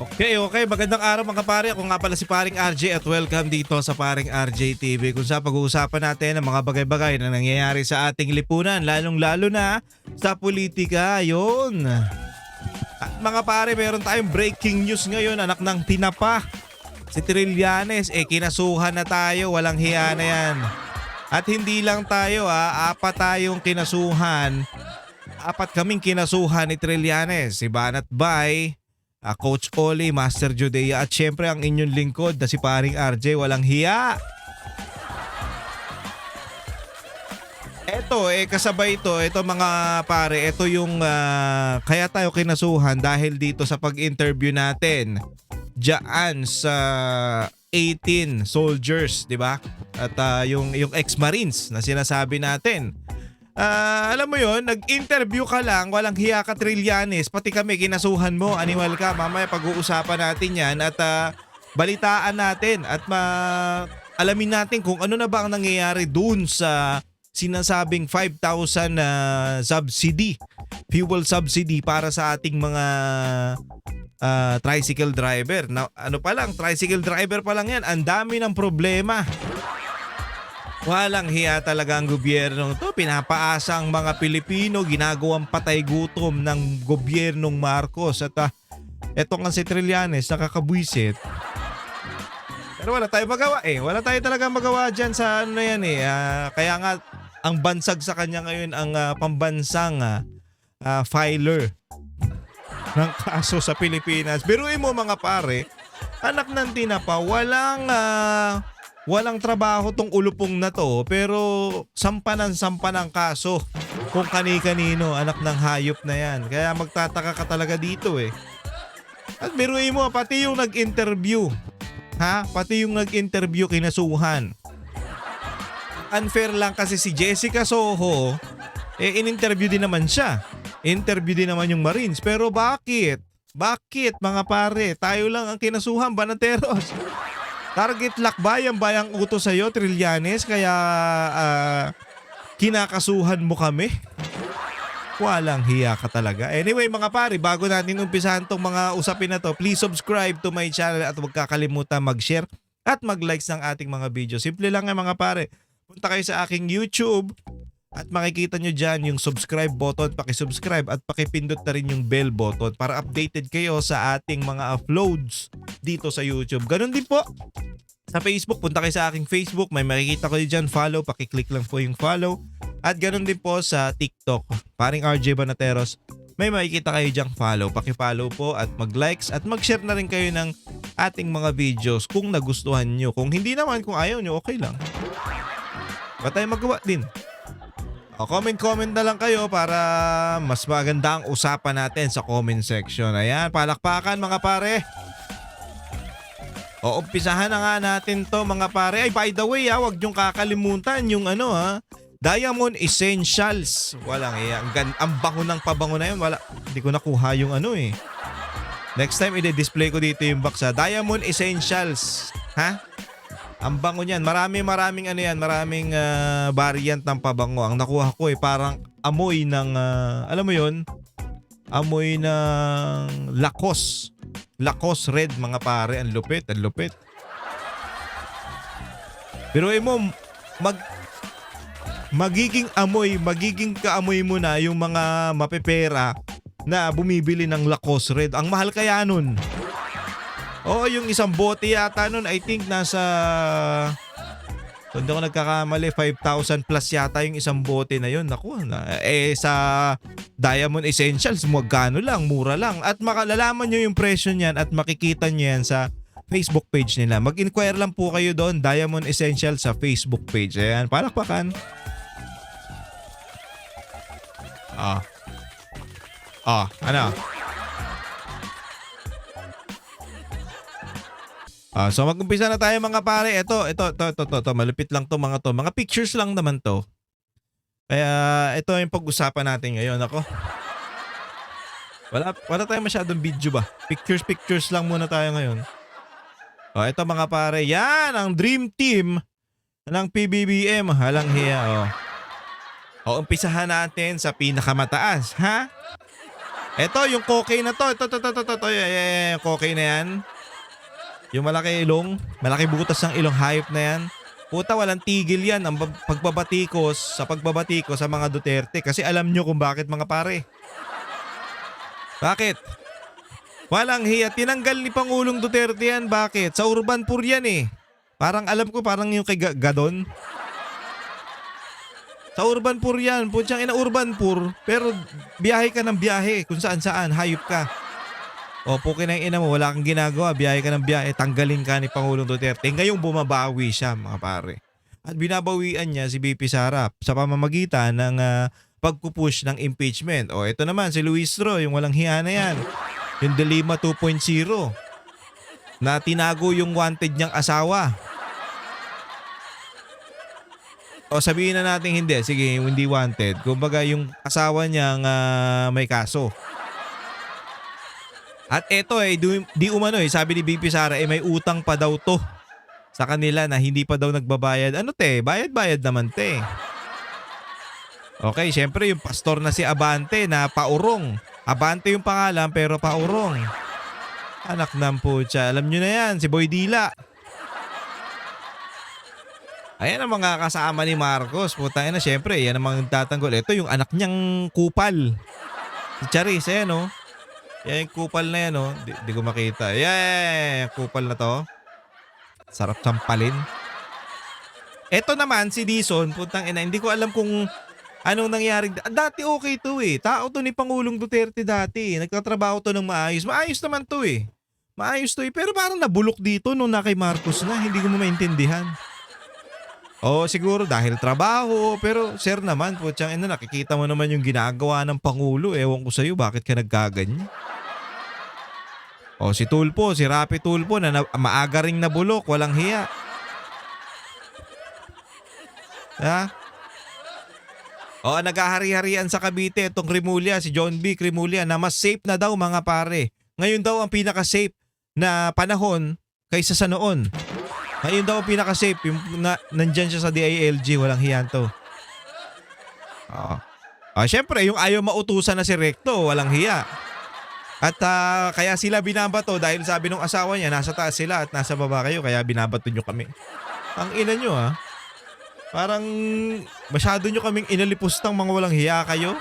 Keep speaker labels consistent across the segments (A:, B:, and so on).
A: Okay. Magandang araw mga pare. Ako nga pala si Paring RJ at welcome dito sa Paring RJ TV kung saan pag-uusapan natin ang mga bagay-bagay na nangyayari sa ating lipunan, lalong-lalo na sa politika. Yun. At mga pare, meron tayong breaking news ngayon. Anak ng tinapa. Si Trillanes, kinasuhan na tayo. Walang hiya na yan. At hindi lang tayo apat tayong kinasuhan. Apat kaming kinasuhan ni Trillanes. Si Banat Bay, Coach Oli, Master Judea at syempre ang inyong lingkod na si Paring RJ. Walang hiya. Eto, kasabay ito mga pare, ito yung kaya tayo kinasuhan dahil dito sa pag-interview natin diyan sa 18 soldiers, di ba? At yung ex-marines na sinasabi natin. Alam mo yon, nag-interview ka lang, walang hiya ka Trillanes, pati kami kinasuhan mo, animal ka. Mamaya pag-uusapan natin yan at balitaan natin at alamin natin kung ano na ba ang nangyayari dun sa sinasabing 5,000 subsidy, fuel subsidy para sa ating mga tricycle driver. Na, ano pa lang, tricycle driver pa lang yan, ang dami ng problema. Walang hiya talaga ang gobyerno to. Pinapaasa ang mga Pilipino, ginagawang patay gutom ng gobyernong Marcos. At eto nga si Trillanes, nakakabwisit. Pero wala tayong magawa Wala tayo talaga magawa dyan sa ano yan kaya nga ang bansag sa kanya ngayon ang pambansang filer ng kaso sa Pilipinas. Biruin mo mga pare, anak ng tinapa, walang trabaho tong ulupong na to pero sampa ng kaso kung kani-kanino, anak ng hayop na yan. Kaya magtataka ka talaga dito At biruin mo, pati yung nag-interview, pati yung nag-interview kinasuhan. Unfair lang kasi si Jessica Soho, in-interview din naman siya. Interview din naman yung Marines. Pero bakit? Bakit mga pare? Tayo lang ang kinasuhan, Banateros. Target lock ba yung bayang utos sa'yo, Trillanes? Kaya kinakasuhan mo kami? Walang hiya ka talaga. Anyway mga pare, bago natin umpisahan tong mga usapin na to, please subscribe to my channel at huwag kakalimutan mag-share at mag-likes ng ating mga video. Simple lang mga pare. Punta kayo sa aking YouTube at makikita nyo dyan yung subscribe button, pakisubscribe at pakipindot na rin yung bell button para updated kayo sa ating mga uploads dito sa YouTube. Ganun din po sa Facebook, punta kayo sa aking Facebook, may makikita kayo dyan, follow, pakiclick lang po yung follow. At ganun din po sa TikTok, Paring RJ Banateros, may makikita kayo dyan, follow, pakifollow po at mag-likes at mag-share na rin kayo ng ating mga videos kung nagustuhan nyo. Kung hindi naman, kung ayaw nyo, okay lang. Ba't tayo magawa din? Comment na lang kayo para mas maganda ang usapan natin sa comment section. Ayan, palakpakan mga pare. Umpisahan na nga natin to mga pare. Ay, by the way wag niyong kakalimutan yung Diamond Essentials. Walang ang bango ng pabango na yun. Hindi ko nakuha yung Next time i-display ko dito yung box Diamond Essentials. Ang bango niyan. Maraming maraming variant ng pabango. Ang nakuha ko parang amoy ng alam mo 'yon? Amoy ng Lacoste. Lacoste red mga pare, ang lupit. Pero mo magiging kaamoy mo na yung mga mapepera na bumibili ng Lacoste red. Ang mahal kaya nun. Yung isang bote yata nun, I think nasa, hindi ko nagkakamali, 5,000 plus yata yung isang bote na yun. Naku, sa Diamond Essentials, magkano lang, mura lang. At makalalaman nyo yung presyo niyan at makikita nyo yan sa Facebook page nila. Mag-inquire lang po kayo doon, Diamond Essentials sa Facebook page. Ayan, palakpakan. Ano? So mag-umpisa na tayo mga pare. Ito, malupit lang to mga to. Mga pictures lang naman to. Kaya ito yung pag-usapan natin ngayon. Ako. Wala tayong masyadong video ba? Pictures lang muna tayo ngayon. Ito mga pare. Yan ang dream team ng PBBM. Halang hiya. Umpisahan natin sa pinakamataas, ha? Eto, yung cocaine na to. Ito. Yung cocaine na yan. Yung malaki ilong, malaki butas ng ilong, hayop na yan. Puta, walang tigil yan ang pagbabatikos sa mga Duterte. Kasi alam nyo kung bakit, mga pare. Bakit? Walang hiya. Tinanggal ni Pangulong Duterte yan. Bakit? Sa urban poor yan eh. Parang alam ko, parang yung kay Gadon. Sa urban poor yan. Putsang ina, urban poor. Pero biyahe ka ng biyahe kung saan saan. Hayop ka. O pukin ang ina mo, wala kang ginagawa, biyahe ka ng biyahe, tanggalin ka ni Pangulong Duterte. Ngayong bumabawi siya, mga pare. At binabawian niya si BP Sara sa pamamagitan ng pagpupush ng impeachment. O ito naman si Luis Ro, yung walang hiya na yan. Yung Delima 2.0 na tinago yung wanted niyang asawa. O sabihin na natin hindi, sige, hindi wanted. Kumbaga yung asawa niyang may kaso. At eto di umano sabi ni BP Sara may utang pa daw to sa kanila na hindi pa daw nagbabayad. Ano bayad-bayad naman te. Okay, syempre yung pastor na si Abante na paurong. Abante yung pangalan pero paurong. Anak ng putya, alam nyo na yan, si Boy Dila. Ayan ang mga kasama ni Marcos. Putang ina, syempre, yan ang mga tatanggol. Ito yung anak niyang kupal. Si Charis, no? Yan yung kupal na yan, oh. Di ko makita. Yan, kupal na to. Sarap sampalin. Eto naman, si Dison, putang ina, hindi ko alam kung anong nangyari. Dati okay to eh. Tao to ni Pangulong Duterte dati. Nagtatrabaho to ng maayos. Maayos naman to eh. Maayos to eh. Pero parang nabulok dito nung na kay Marcos na. Hindi ko maintindihan. O siguro dahil trabaho. Pero sir naman, putang ina, nakikita mo naman yung ginagawa ng Pangulo. Ewan ko sa'yo, bakit ka nagkaganyan? O si Tulpo, si Rapi Tulpo na maaga ring nabulok, walang hiya. Ha? O naghahari-harian sa Cavite itong Rimulya, si John B. Rimulya na mas safe na daw mga pare. Ngayon daw ang pinaka-safe na panahon kaysa sa noon. Ngayon daw ang pinaka-safe, yung nandyan siya sa DILG, walang hiyan to. Syempre, yung ayaw mautusan na si Recto, walang hiya. At kaya sila binabato dahil sabi ng asawa niya, nasa taas sila at nasa baba kayo, kaya binabato nyo kami. Ang ina nyo parang masyado nyo kaming inalipustang mga walang hiya kayo.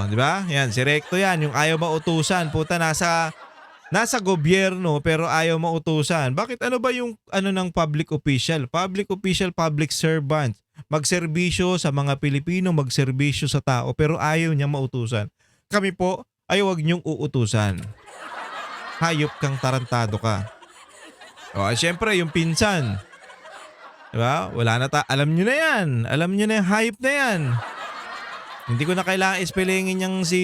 A: Di ba? Yan, si Recto yan, yung ayaw mautusan. Puta, nasa gobyerno pero ayaw mautusan. Bakit ano ba yung ng public official? Public official, public servant. Magserbisyo sa mga Pilipino, magserbisyo sa tao pero ayaw niya mautusan. Kami po ay huwag niyong uutusan. Hayop kang tarantado ka. Siyempre yung pinsan. Diba? Wala na alam niyo na yan. Alam niyo na yung hayop na yan. Hindi ko na kailangan ispelingin niyang si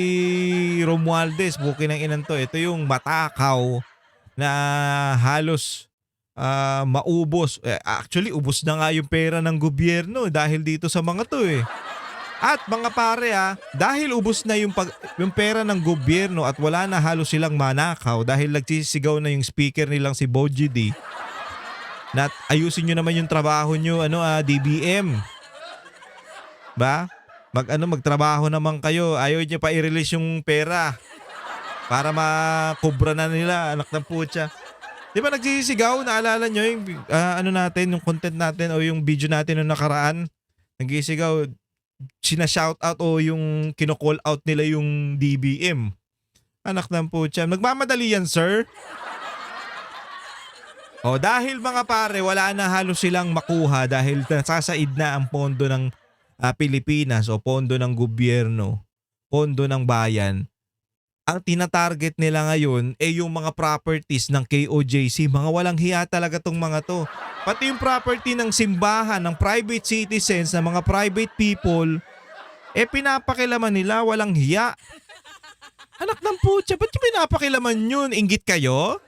A: Romualdez. Bukin ng inan to. Ito yung matakaw na halos maubos. Actually, ubos na nga yung pera ng gobyerno dahil dito sa mga to eh. At mga pare dahil ubos na yung pera ng gobyerno at wala na halos silang manakaw dahil nagsisigaw na yung speaker nilang si Boji D. Na ayusin nyo naman yung trabaho nyo, DBM. Ba? Magtrabaho naman kayo. Ayaw nyo pa i-release yung pera para makubra na nila, anak ng putya. Di ba nagsisigaw? Naalala nyo yung natin, yung content natin o yung video natin nung nakaraan? Nagsisigaw, sina-shoutout o yung kino-call out nila yung DBM. Anak ng putya. Nagmamadali yan, sir. Dahil mga pare, wala na halos silang makuha dahil nasasaid na ang pondo ng Pilipinas o pondo ng gobyerno, pondo ng bayan. Ang tinatarget nila ngayon yung mga properties ng KOJC. Mga walang hiya talaga tong mga to. Pati yung property ng simbahan, ng private citizens, ng mga private people, pinapakilaman nila, walang hiya. Anak ng putya, ba't yung pinapakilaman yun? Inggit kayo?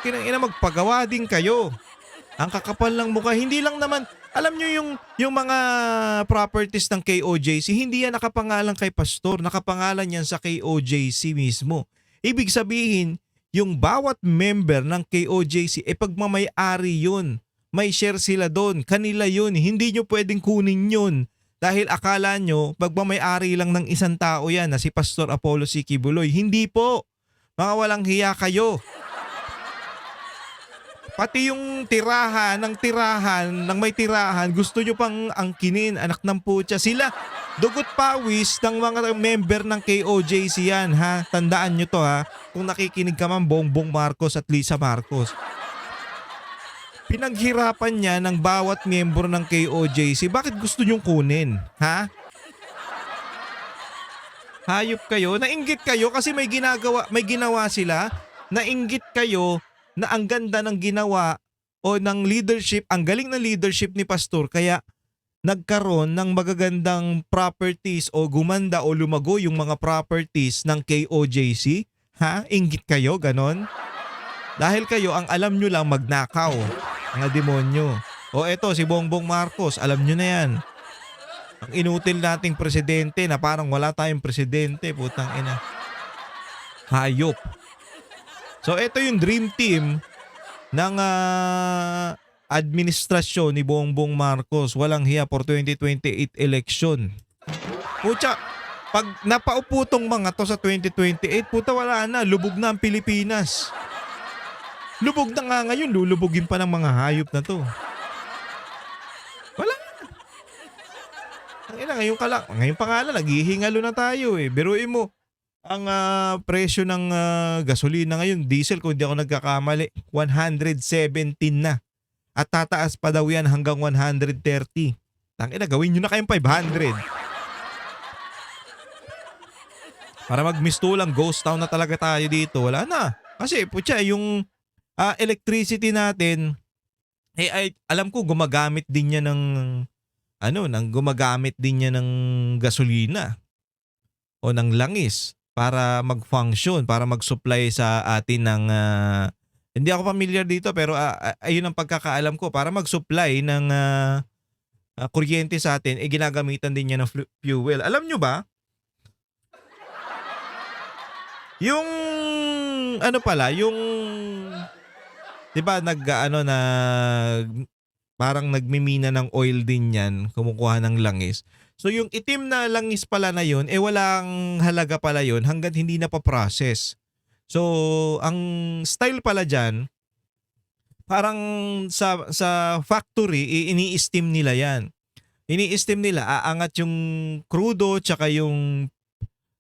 A: Kinang magpagawa din kayo. Ang kakapal ng mukha, hindi lang naman, alam nyo yung mga properties ng KOJC, hindi yan nakapangalan kay pastor, nakapangalan yan sa KOJC mismo. Ibig sabihin, yung bawat member ng KOJC, pagmamay-ari yun. May share sila doon, kanila yun, hindi nyo pwedeng kunin yun Dahil akala nyo, pagmamayari lang ng isang tao yan na si Pastor Apollo C. Quiboloy. Hindi po. Mga walang hiya kayo. Pati yung tirahan ng may tirahan, gusto nyo pang angkinin, anak ng putya. Sila, dugot pawis ng mga member ng KOJC yan, ha? Tandaan nyo to, ha? Kung nakikinig ka man, Bongbong Marcos at Lisa Marcos. Pinaghirapan niya ng bawat miyembro ng KOJC. Bakit gusto nyong kunin? Ha? Hayop kayo? Nainggit kayo kasi may ginawa sila? Nainggit kayo na ang ganda ng ginawa o ng leadership, ang galing ng leadership ni Pastor kaya nagkaroon ng magagandang properties o gumanda o lumago yung mga properties ng KOJC? Ha? Inggit kayo? Ganon? Dahil kayo ang alam nyo lang magnakaw. Mga demonyo. O eto si Bongbong Marcos, alam nyo na yan. Ang inutil nating presidente na parang wala tayong presidente, putang ina. Hayop. So eto yung dream team ng administrasyon ni Bongbong Marcos. Walang hiya for 2028 election. Pucha, pag napaupo tong mga to sa 2028, puta wala na, lubog na ang Pilipinas. Lubog na nga ngayon, lulubogin pa ng mga hayop na to. Wala na. Ang ina, ngayon pa nga lang, naghihingalo na tayo eh. Biruin mo, ang presyo ng gasolina ngayon, diesel kung hindi ako nagkakamali, 117 na. At tataas pa daw yan hanggang 130. Tangina, gawin nyo na kayong 500. Para magmistulang ghost town na talaga tayo dito. Wala na. Kasi putya, yung electricity natin, alam ko gumagamit din niya ng gasolina o ng langis para mag-function, para mag-supply sa atin ng hindi ako familiar dito pero ayun ang pagkakaalam ko, para mag-supply ng kuryente sa atin, ginagamitan din niya ng fuel. Alam nyo ba? Yung yung 'di ba parang nagmimina ng oil din yan, kumukuha ng langis. So yung itim na langis pala na yun, walang halaga pala yun hanggat hindi na pa-process. So ang style pala dyan, parang sa factory, ini-steam nila yan. Ini-steam nila, aangat yung crudo tsaka yung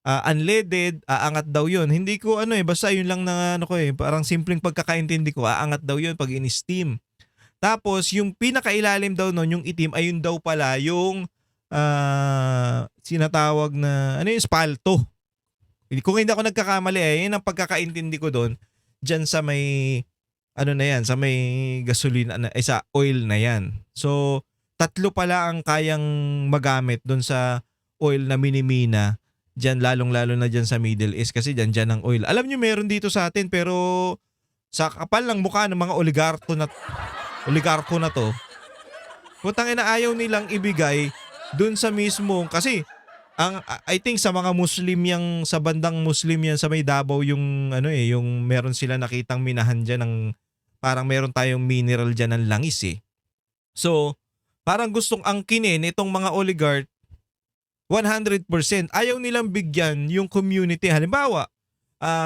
A: unleaded, aangat daw yun. Hindi ko basta yun lang na parang simpleng pagkakaintindi ko, aangat daw yun pag in-steam. Tapos yung pinakailalim daw nun, yung itim, ayun daw pala yung sinatawag na espalto. Kung hindi ako nagkakamali, yun ang pagkakaintindi ko doon, dyan sa may sa may gasolina sa oil na yan. So 3 pala ang kayang magamit doon sa oil na minimina dyan, lalong-lalo na dyan sa Middle East kasi dyan ang oil. Alam nyo meron dito sa atin pero sa kapal ng mukha ng mga oligarko na to, putang ina, ayaw nilang ibigay dun sa mismo kasi I think sa mga Muslim sa bandang Muslim yan sa may Davao yung yung meron sila nakitang minahan dyan ng parang meron tayong mineral dyan ng langis eh. So parang gustong angkinin itong mga oligarch 100%. Ayaw nilang bigyan yung community. Halimbawa,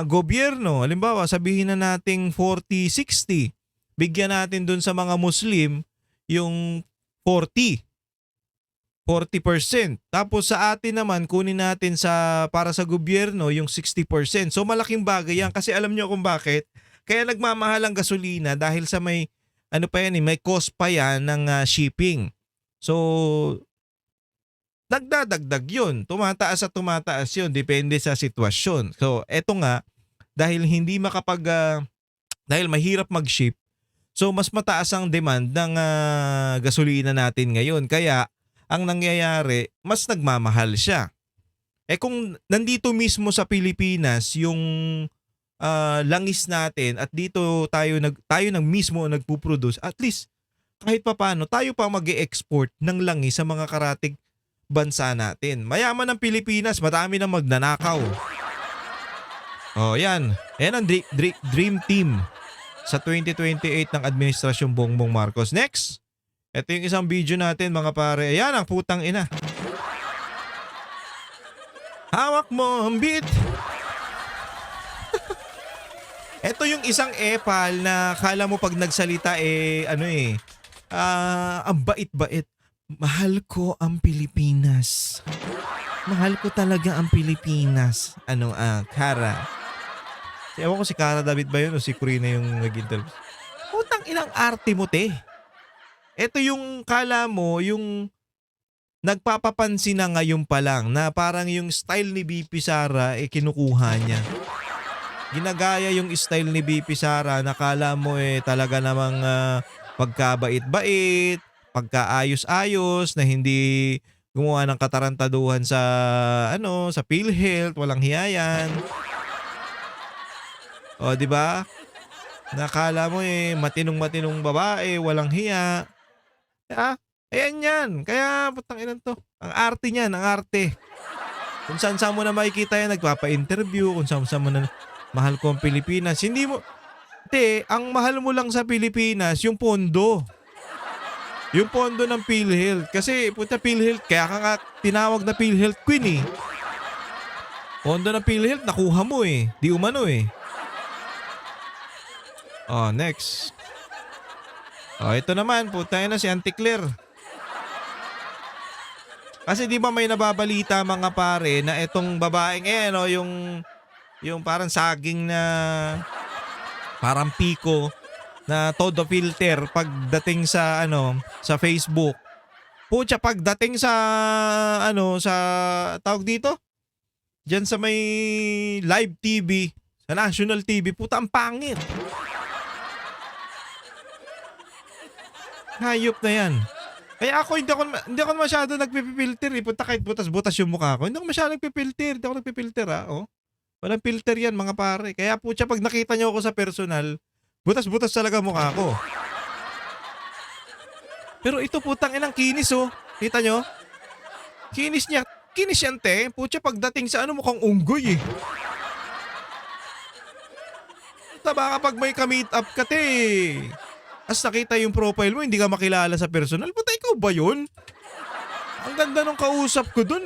A: gobyerno, halimbawa sabihin na nating 40-60. Bigyan natin dun sa mga Muslim yung 40%. Tapos sa atin naman kunin natin para sa gobyerno yung 60%. So malaking bagay yan kasi alam nyo kung bakit. Kaya nagmamahal ang gasolina dahil sa may may cost pa yan ng shipping. So nagdadagdag yun. Tumataas at tumataas yun. Depende sa sitwasyon. So eto nga, dahil dahil mahirap mag-ship, so mas mataas ang demand ng gasolina natin ngayon. Kaya ang nangyayari, mas nagmamahal siya. Kung nandito mismo sa Pilipinas yung langis natin at dito tayo mismo nagpo-produce, at least kahit papaano tayo pa mag-e-export ng langis sa mga karatig bansa natin. Mayaman ng Pilipinas, madami na magnanakaw. Oh, yan. Yan ang dream team sa 2028 ng administrasyong Bongbong Marcos. Next, ito yung isang video natin mga pare. Ayan ang putang ina. Hawak mo ang beat. Ito yung isang epal na kala mo pag nagsalita ang bait-bait. Mahal ko ang Pilipinas. Mahal ko talaga ang Pilipinas. Kara. Ewan ko si Kara David ba yun o si Corina yung nag-interview. Putang ilang arte mo, te. Ito yung kala mo, yung nagpapapansin na ngayon pa lang na parang yung style ni BP Sara kinukuha niya. Ginagaya yung style ni BP Sara na kala mo talaga namang pagkabait-bait, pagkaayos-ayos na hindi gumawa ng katarantaduhan sa PhilHealth, walang hiya yan. O, di ba? Nakala mo matinong-matinong babae, walang hiya. Ayan yan. Kaya putang ina to. Ang arte niyan, ang arte. Kung saan mo na makikita yan, nagpapa-interview, kung saan mo na mahal ko ang Pilipinas. Hindi mo, ang mahal mo lang sa Pilipinas, yung pondo. Yung pondo ng PhilHealth. Kasi PhilHealth, kaya ka nga tinawag na PhilHealth Queen eh. Pondo ng PhilHealth, nakuha mo Di umano Oh, next. Oh, ito naman, na si Auntie Claire. Kasi di ba may nababalita mga pare na itong babaeng yung parang saging na parang piko na todo filter pagdating sa Facebook. Pucha, pagdating sa tawag dito? Diyan sa may live TV, sa national TV, puta ang pangit. Hayop na yan. Kaya ako hindi ako masyado nagpipilter Punta kahit butas-butas yung mukha ko. Hindi ako masyado nagpipilter. Hindi ako nagpipilter Oh. Walang filter yan mga pare. Kaya putya pag nakita niyo ako sa personal, butas-butas talaga mukha ko. Pero ito putang inang kinis Kita nyo? Kinis niya. Kinis yan te. Putya pagdating sa mukhang unggoy Taba kapag may ka-meet up ka te. As nakita yung profile mo, hindi ka makilala sa personal. Puta, ikaw ba yun? Ang ganda nung kausap ko dun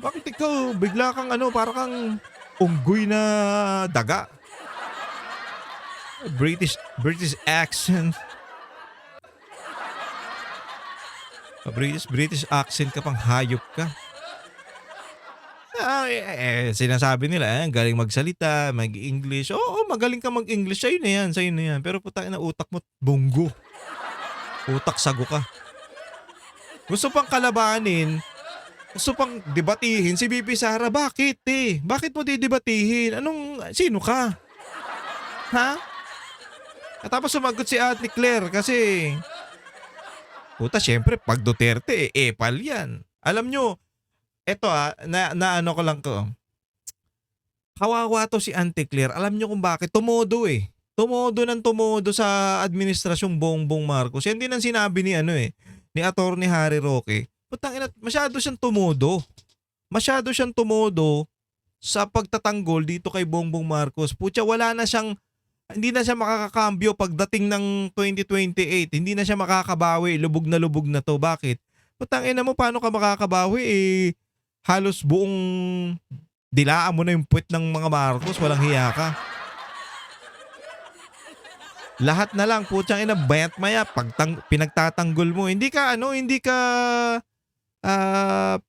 A: Bakit ikaw bigla kang para kang unggoy na daga? British accent. British accent ka pang hayop ka. Sinasabi nila, galing magsalita, mag-English. Oo, magaling ka mag-English. Sa'yo na yan. Pero putang ina, utak mo, bunggo. Utak sago ka. Gusto pang kalabanin, gusto pang debatihin si BP Sara. Bakit Bakit mo didebatihin? Sino ka? Ha? At tapos sumagot si Ate Claire kasi, puta, syempre, pag Duterte, epal yan. Alam nyo, eto na ano ko lang ko. Kawawa to si Auntie Claire. Alam nyo kung bakit? Tumodo Tumodo sa administrasyong Bongbong Marcos. Yan din ang sinabi ni ni Attorney Harry Roque. Putang ina, masyado siyang tumodo. Masyado siyang tumodo sa pagtatanggol dito kay Bongbong Marcos. Putya, hindi na siya makakakambyo pagdating ng 2028. Hindi na siya makakabawi. Lubog na to. Bakit? Putang ina mo, paano ka makakabawi? Halos buong dilaan mo na yung puwet ng mga Marcos. Walang hiya ka. Lahat na lang, putyang ina, bayat maya, pinagtatanggol mo. Hindi ka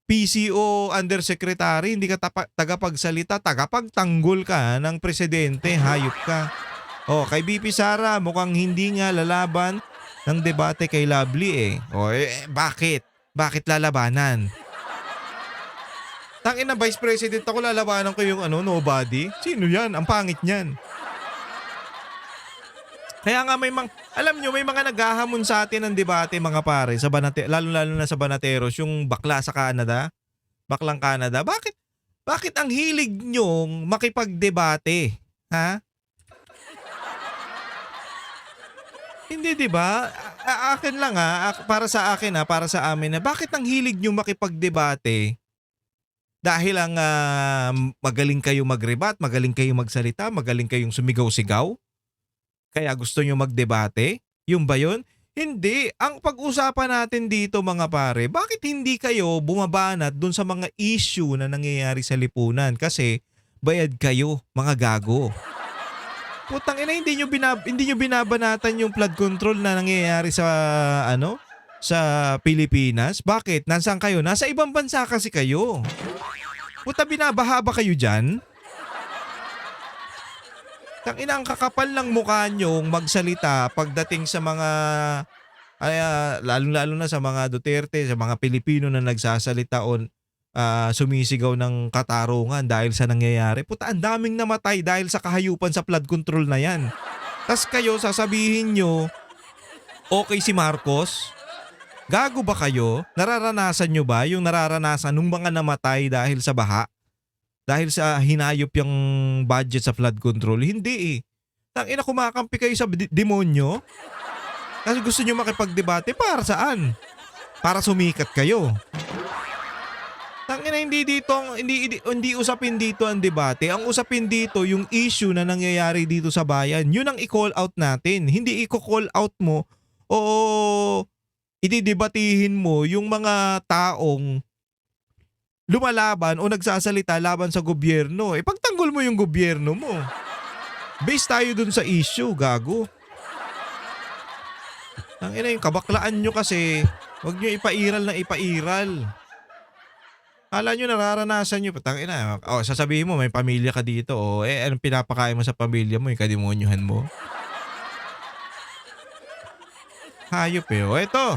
A: PCO undersecretary, hindi ka tagapagsalita, tagapagtanggol ka ng presidente, hayop ka. Kay BP Sara, mukhang hindi nga lalaban ng debate kay Lovely bakit? Bakit lalabanan? Tangina, Vice President ako, lalabanan ko yung nobody? Sino yan? Ang pangit niyan. Kaya nga alam nyo, may mga naghahamon sa atin ng debate mga pare, lalo na sa Banateros, yung bakla sa Canada, baklang Canada. Bakit ang hilig nyong makipagdebate? Ha? Hindi, 'di ba? Akin lang para sa akin para sa amin bakit ang hilig niyo makipagdebate? Dahil ang magaling kayo magrebat, magaling kayong magsalita, magaling kayong sumigaw-sigaw? Kaya gusto niyo magdebate? Yung ba 'yun? Hindi, ang pag-usapan natin dito mga pare, bakit hindi kayo bumabanat dun sa mga issue na nangyayari sa lipunan? Kasi bayad kayo, mga gago. Putang ina, hindi nyo binabanatan yung flood control na nangyayari sa ano? Sa Pilipinas? Bakit? Nasaan kayo? Nasa ibang bansa kasi kayo. Puta, binabaha ba kayo diyan? Tangina, ang kakapal ng mukha nyong magsalita pagdating sa mga lalong-lalo na sa mga Duterte, sa mga Pilipino na nagsasalita o sumisigaw ng katarungan dahil sa nangyayari. Puta, ang daming namatay dahil sa kahayupan sa flood control na yan. Tas kayo sasabihin nyo, okay si Marcos? Gago ba kayo? Nararanasan nyo ba yung nararanasan ng mga namatay dahil sa baha? Dahil sa hinayop yung budget sa flood control? Hindi eh. Tangina, kumakampi kayo sa demonyo? Kasi gusto nyo makipagdebate, para saan? Para sumikat kayo. Tangina, hindi usapin dito ang debate. Ang usapin dito yung issue na nangyayari dito sa bayan. Yun ang i-call out natin. Hindi i-call out mo o ididebatihin mo yung mga taong lumalaban o nagsasalita laban sa gobyerno. Pagtanggol mo yung gobyerno mo. Base tayo dun sa issue, gago. Tangina, yung kabaklaan nyo kasi, wag nyo ipairal ng ipairal. Kala nyo nararanasan nyo. Tangina, sasabihin mo may pamilya ka dito. Anong pinapakain mo sa pamilya mo? Yung kademonyuhan mo. Hayop eh. Eto.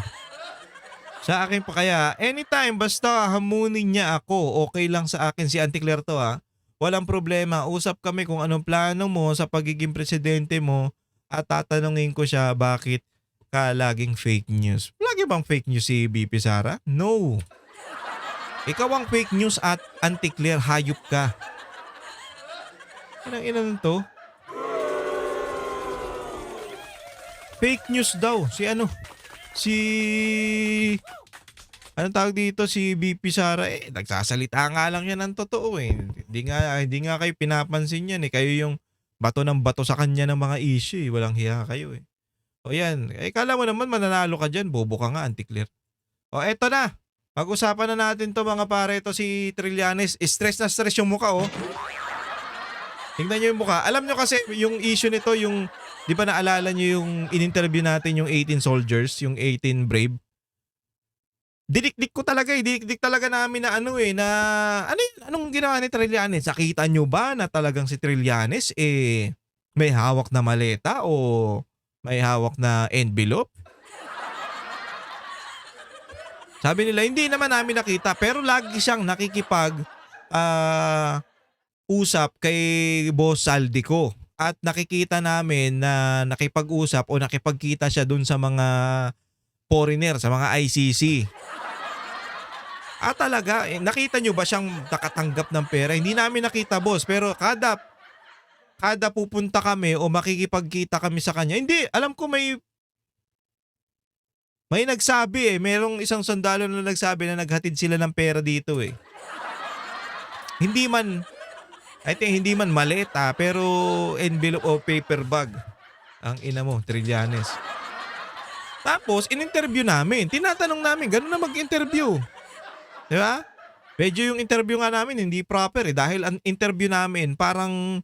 A: Sa akin pa kaya, anytime basta hamunin niya ako, okay lang sa akin si Auntie Claire to ha. Walang problema. Usap kami kung anong plano mo sa pagiging presidente mo at tatanungin ko siya bakit ka laging fake news. Lagi bang fake news si BP Sara? No. Ikaw ang fake news at Auntie Claire, hayop ka. Anong ina to? Fake news daw. Anong tawag dito, si BP Sara, nagsasalita nga lang yan ng totoo eh. Hindi nga kayo pinapansin yan eh. Kayo yung bato ng bato sa kanya ng mga issue eh. Walang hiya kayo eh. O yan, kala mo naman mananalo ka dyan, bobo ka nga, Auntie Claire. O eto na, pag-usapan na natin to mga pare. Ito si Trillanes, stress na stress yung mukha oh. Tingnan nyo yung mukha. Alam nyo kasi yung issue nito, yung, di ba naalala nyo yung in-interview natin yung 18 soldiers, yung 18 brave? Dinikdik ko talaga eh. Dinikdik talaga namin na anong ginawa ni Trillanes? Nakita nyo ba na talagang si Trillanes may hawak na maleta o may hawak na envelope? Sabi nila, hindi naman namin nakita pero lagi siyang nakikipag usap kay Boss Saldico. At nakikita namin na nakipag-usap o nakipagkita siya dun sa mga foreigner, sa mga ICC. Talaga, nakita nyo ba siyang nakatanggap ng pera? Hindi namin nakita, boss. Pero kada pupunta kami o makikipagkita kami sa kanya, hindi, alam ko may nagsabi eh. Merong isang sundalo na nagsabi na naghatid sila ng pera dito eh. Hindi man maleta, pero envelope o paper bag. Ang ina mo, Trillanes. Tapos, in-interview namin. Tinatanong namin, gano'n na mag-interview. Di ba? Medyo yung interview nga namin hindi proper eh. Dahil ang interview namin parang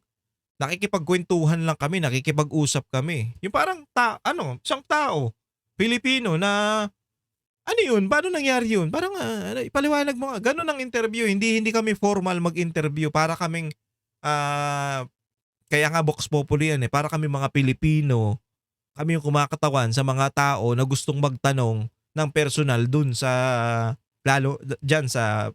A: nakikipagkwentuhan lang kami, nakikipag-usap kami. Yung parang isang tao, Pilipino na yun? Paano nangyari yun? Parang ipaliwanag mo nga. Ganun ang interview. Hindi kami formal mag-interview. Para kaming kaya nga Vox Populi yan eh. Para kami mga Pilipino, kami yung kumakatawan sa mga tao na gustong magtanong ng personal dun sa lalo dyan sa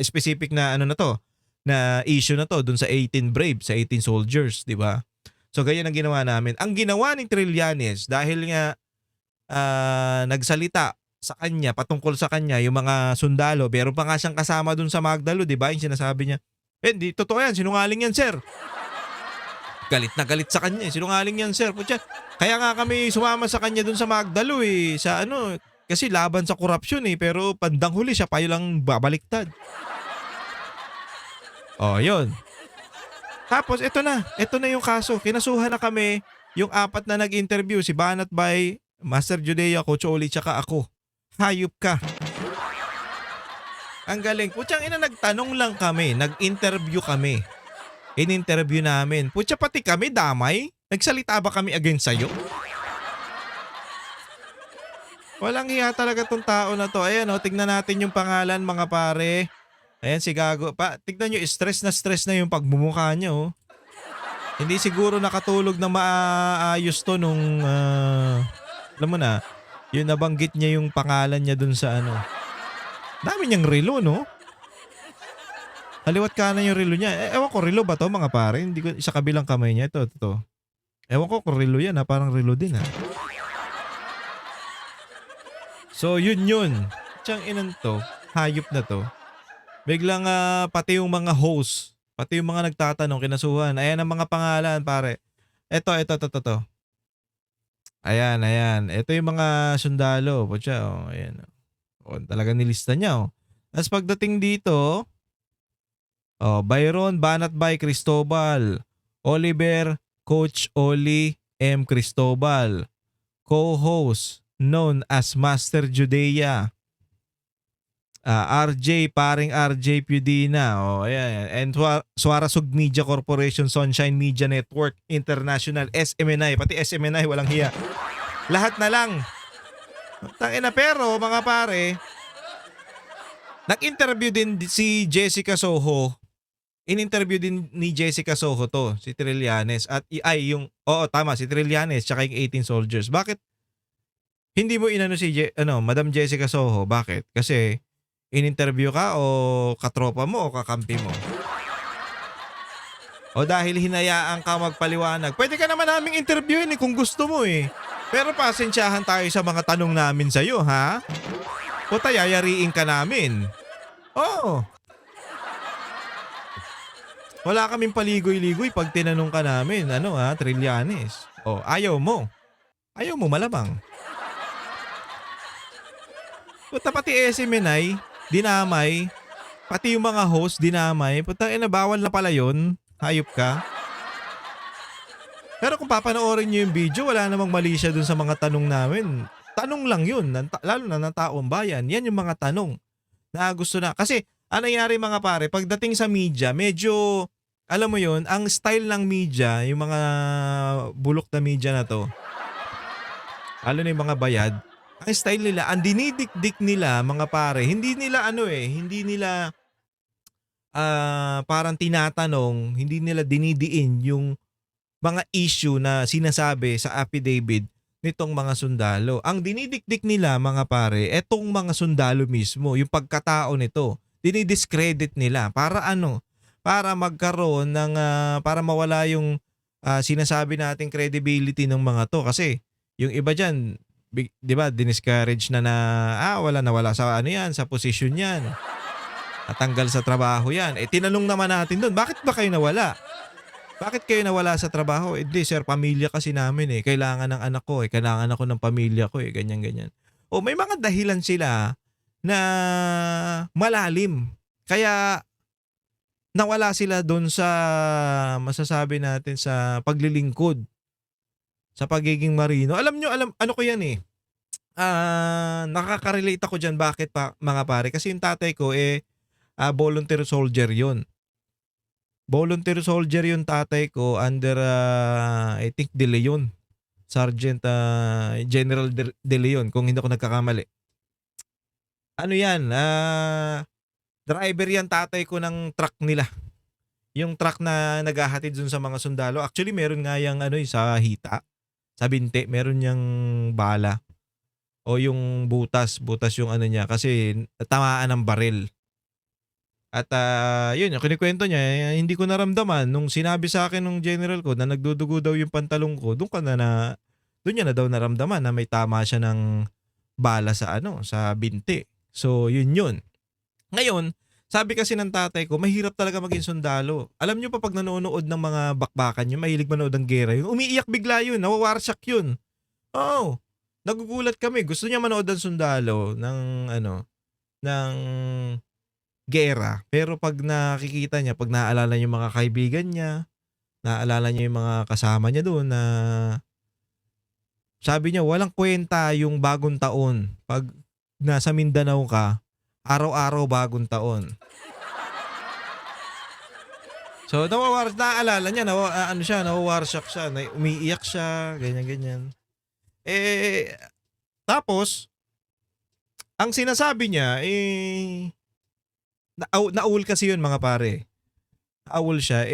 A: specific na na issue na to dun sa 18 brave, sa 18 soldiers, di ba? So ganyan ang ginawa namin. Ang ginawa ni Trillanes dahil nga nagsalita sa kanya, patungkol sa kanya yung mga sundalo, pero pa nga siyang kasama dun sa Magdalo, di ba? Yung sinasabi niya, hindi, totoo yan, sinungaling yan, sir. Galit na galit sa kanya, sinungaling yan, sir. Putya, kaya nga kami sumama sa kanya dun sa Magdalo eh, sa kasi laban sa korupsyon eh, pero pandang huli siya pa lang babaliktad. Yun. Tapos ito na yung kaso. Kinasuhan na kami yung 4 na nag-interview, si Banat Bay, Master Judea, Coach Oli, tsaka ako. Hayop ka. Ang galing. Putsang ina, nagtanong lang kami. Nag-interview kami. In-interview namin. Putya, pati kami damay. Nagsalita ba kami against sa'yo? Walang hiya talaga tong tao na to. Ayan o, tignan natin yung pangalan mga pare. Ayan si Gago. Tignan nyo, stress na yung pagmumukha niya oh. Hindi siguro nakatulog na maayos to nung, alam mo na, yung nabanggit niya yung pangalan niya dun sa ano. Dami niyang relo, no? Kaliwat kanan yung relo niya. Ewan ko, relo ba to mga pare? Hindi ko, sa kabilang kamay niya. Ito. Ewan ko kung relo yan ha. Parang relo din ha. So yun. Tiyang inan to. Hayop na to. Biglang pati yung mga host. Pati yung mga nagtatanong, kinasuhan. Ayan ang mga pangalan, pare. Ito. Ayan. Ito yung mga sundalo. Pucha, oh, ayan. Oh, talagang nilista niya, oh. Tapos pagdating dito, Byron Banatbay Cristobal. Oliver Coach Oli M. Cristobal. Co-host known as Master Judea. Paring RJ Pudina. Ayan. And Suarasug Media Corporation, Sunshine Media Network International, SMNI. Pati SMNI, walang hiya. Lahat na lang. Tangina, pero mga pare, nag-interview din si Jessica Soho. In-interview din ni Jessica Soho to, si Trillanes. At tama, si Trillanes tsaka yung 18 Soldiers. Bakit hindi mo inano si Madam Jessica Soho? Bakit? Kasi in-interview ka o katropa mo o kakampi mo? O dahil hinayaan ka magpaliwanag? Pwede ka naman naming interviewin kung gusto mo eh. Pero pasensyahan tayo sa mga tanong namin sa'yo, ha? O yayariin ka namin. Oo. Wala kaming paligoy-ligoy pag tinanong ka namin, Trillanes. Ayaw mo. Ayaw mo malamang. Puta, pati SMNI, dinamay. Pati yung mga host, dinamay. Puta, bawal na pala yun. Hayop ka. Pero kung papanoorin nyo yung video, wala namang mali siya dun sa mga tanong namin. Tanong lang yun, lalo na ng taong bayan. Yan yung mga tanong na gusto na. Kasi, ano nangyari mga pare, pagdating sa media, medyo, alam mo yun, ang style ng media, yung mga bulok na media na to, lalo na yung mga bayad, ang style nila, ang dinidikdik nila mga pare, hindi nila parang tinatanong, hindi nila dinidiin yung mga issue na sinasabi sa affidavit nitong mga sundalo. Ang dinidikdik nila mga pare, etong mga sundalo mismo, yung pagkatao nito, dinidiscredit nila para para magkaroon ng para mawala yung sinasabi nating credibility ng mga to. Kasi yung iba dyan, di ba, diniscourage na wala sa yan, sa posisyon yan. Natanggal sa trabaho yan. Tinanong naman natin doon, bakit ba kayo nawala? Bakit kayo nawala sa trabaho? Di sir, pamilya kasi namin kailangan ng anak ko kailangan ako ng pamilya ko ganyan. May mga dahilan sila na malalim. Kaya nawala sila doon sa masasabi natin sa paglilingkod, sa pagiging marino. Ano ko yan nakaka-relate ako dyan. Bakit pa mga pare? Kasi yung tatay ko volunteer soldier yun. Volunteer soldier yung tatay ko under I think De Leon. Sergeant General De Leon kung hindi ako nagkakamali. Ano yan? Driver yan tatay ko ng truck nila. Yung truck na naghahatid dun sa mga sundalo. Actually meron nga yung sa hita. Sa binti, meron niyang bala. O yung butas yung niya kasi tamaan ng baril. At yun, yung kinikwento niya, hindi ko naramdaman nung sinabi sa akin ng general ko na nagdudugo daw yung pantalong ko, doon niya na daw naramdaman na may tama siya ng bala sa sa binti. So yun. Ngayon, sabi kasi ng tatay ko, mahirap talaga maging sundalo. Alam niyo pa pag nanonood ng mga bakbakan yun, mahilig manood ng gera yun, umiiyak bigla yun, nawawarsak yun. Oo, nagugulat kami. Gusto niya manood ng sundalo ng ng gera. Pero pag nakikita niya, pag naaalala niya yung mga kaibigan niya, naaalala niya yung mga kasama niya doon na Sabi niya walang kwenta yung bagong taon. Pag nasa Mindanao ka, araw-araw bagong taon. So naalala niya, ano siya, nawawarsyak siya, umiiyak siya, ganyan-ganyan. Eh, tapos, ang sinasabi niya, naawol kasi yun mga pare. Naawol siya.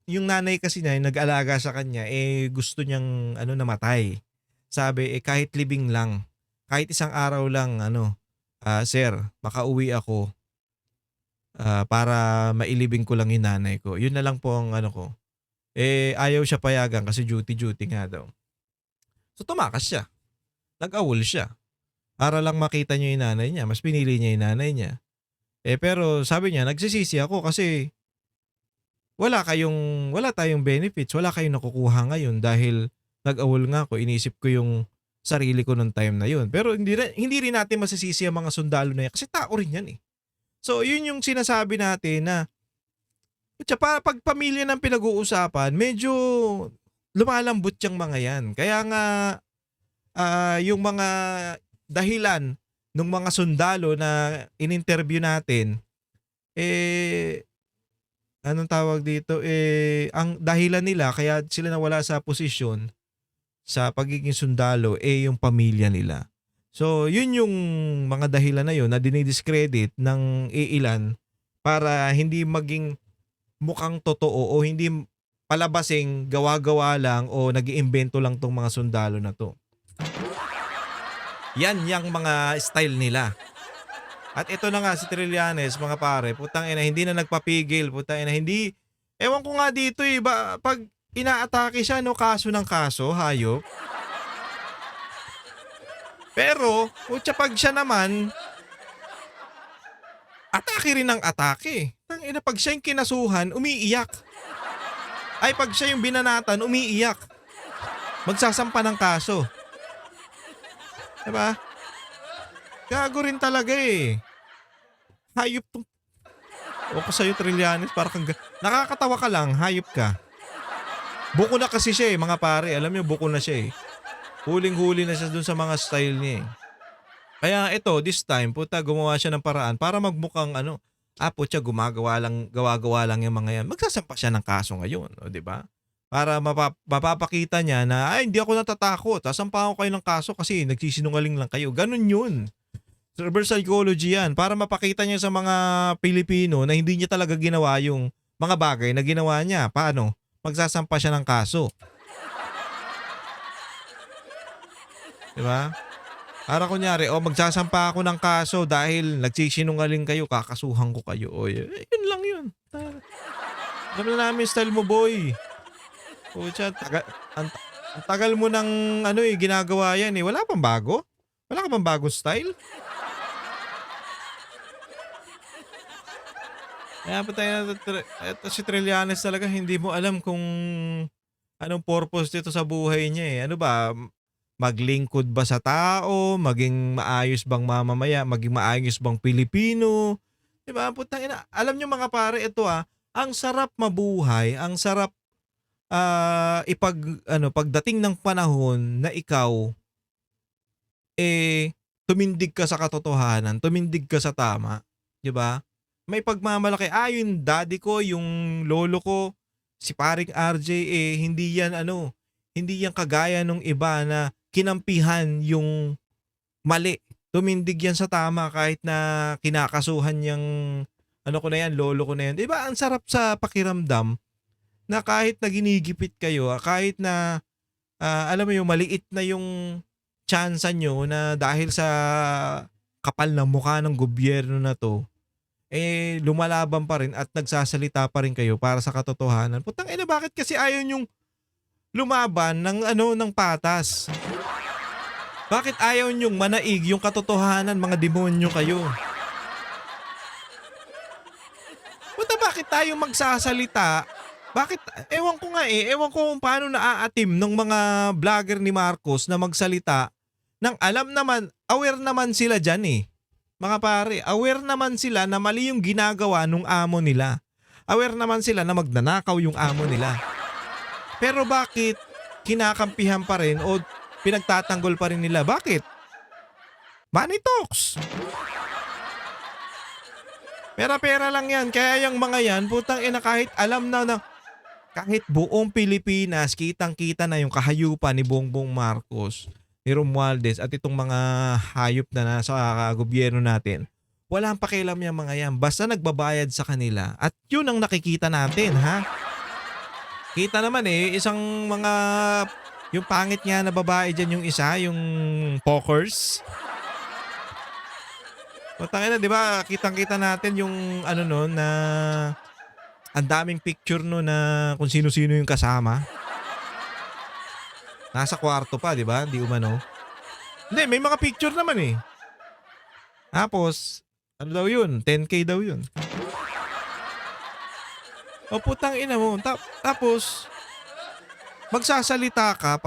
A: Yung nanay kasi niya, yung nag-alaga sa kanya, gusto niyang namatay. Sabi, kahit libing lang, kahit isang araw lang, sir, makauwi ako para mailibing ko lang yung nanay ko. Yun na lang po ang ko. Ayaw siya payagan kasi duty nga daw. So tumakas siya. Nag-awol siya. Para lang makita niya yung nanay niya. Mas pinili niya yung nanay niya. Pero sabi niya, nagsisisi ako kasi wala tayong benefits, wala kayong nakukuha ngayon dahil nag-awol nga ako, inisip ko yung sarili ko nung time na yun. Pero hindi rin natin masisisi ang mga sundalo na yan kasi tao rin yan eh. So yun yung sinasabi natin na pag pamilya ng pinag-uusapan, medyo lumalambot yung mga yan. Kaya nga yung mga dahilan ng mga sundalo na in-interview natin, anong tawag dito, ang dahilan nila kaya sila nawala sa posisyon sa pagiging sundalo, yung pamilya nila. So, yun yung mga dahilan na yun na dinidiscredit ng iilan para hindi maging mukhang totoo o hindi palabasing gawa-gawa lang o nag-iimbento lang tong mga sundalo na to. Yan yung mga style nila. At ito na nga si Trillanes, mga pare, putang ina, hindi na nagpapigil, putang ina, hindi, ewan ko nga dito pag inaatake siya, kaso ng kaso, hayop. Pero, pag siya naman, atake rin ng atake. Tang ina, pag siya yung kinasuhan, umiiyak. Ay, pag siya yung binanatan, umiiyak. Magsasampa ng kaso. Diba? Gago rin talaga eh. Hayop tong... O ko sa'yo, Trillanes, parang nakakatawa ka lang, hayop ka. Buko na kasi siya mga pare. Alam niyo, buko na siya Huling-huli na siya dun sa mga style niya Kaya ito, this time, gumawa siya ng paraan para magmukhang putya, gawa-gawa lang yung mga yan. Magsasampa siya ng kaso ngayon, di ba? Para mapapakita niya na, hindi ako natatakot. Sasampahan ko kayo ng kaso kasi nagsisinungaling lang kayo. Ganun yun. Reverse psychology yan. Para mapakita niya sa mga Pilipino na hindi niya talaga ginawa yung mga bagay na ginawa niya. Paano? Magsasampa siya ng kaso. Diba? Para kunyari, magsasampa ako ng kaso dahil nagsisinungaling kayo, kakasuhan ko kayo. Yun lang yun. Alam na namin style mo, boy. Ang tagal mo ng ginagawa yan Wala pang bago? Wala ka pang bagong style? Kaya pa tayo ito si Trillanes talaga hindi mo alam kung anong purpose dito sa buhay niya Ano ba? Maglingkod ba sa tao? Maging maayos bang mamamaya? Maging maayos bang Pilipino? Diba? Alam niyo mga pare, ito ang sarap mabuhay, ang sarap pagdating ng panahon na ikaw tumindig ka sa katotohanan, tumindig ka sa tama, 'di ba? May pagmamalaki, yung daddy ko, yung lolo ko, si paring RJ hindi yan kagaya nung iba na kinampihan yung mali. Tumindig yan sa tama kahit na kinakasuhan yung lolo ko na yan. 'Di ba? Ang sarap sa pakiramdam na kahit na ginigipit kayo, kahit na alam mo yung maliit na yung tsansa nyo na dahil sa kapal na mukha ng gobyerno na to, lumalaban pa rin at nagsasalita pa rin kayo para sa katotohanan. Putang ina, bakit kasi ayaw nyong lumaban ng patas? Bakit ayaw nyong manaig yung katotohanan, mga demonyo kayo? Bakit tayo magsasalita? Ewan ko nga ewan ko kung paano naaatim ng mga vlogger ni Marcos na magsalita nang alam naman, aware naman sila dyan Mga pare, aware naman sila na mali yung ginagawa nung amo nila. Aware naman sila na magnanakaw yung amo nila. Pero bakit kinakampihan pa rin o pinagtatanggol pa rin nila. Bakit? Money talks. Pera-pera lang yan. Kaya yung mga yan, putang ina, kahit alam na kahit buong Pilipinas, kitang-kita na yung kahayupan ni Bongbong Marcos, ni Romualdez at itong mga hayop na nasa gobyerno natin, walang pakialam yung mga yan. Basta nagbabayad sa kanila. At yun ang nakikita natin, ha? Kita naman isang mga, yung pangit nga na babae dyan yung isa, yung pokers. O tangina, di ba? Kitang-kita natin yung ano no, na ang daming picture no na kung sino-sino yung kasama. Nasa kwarto pa, di ba? Di umano. Hindi, may mga picture naman Tapos, ano daw yun? 10K daw yun. O putang ina mo. Tapos, magsasalita ka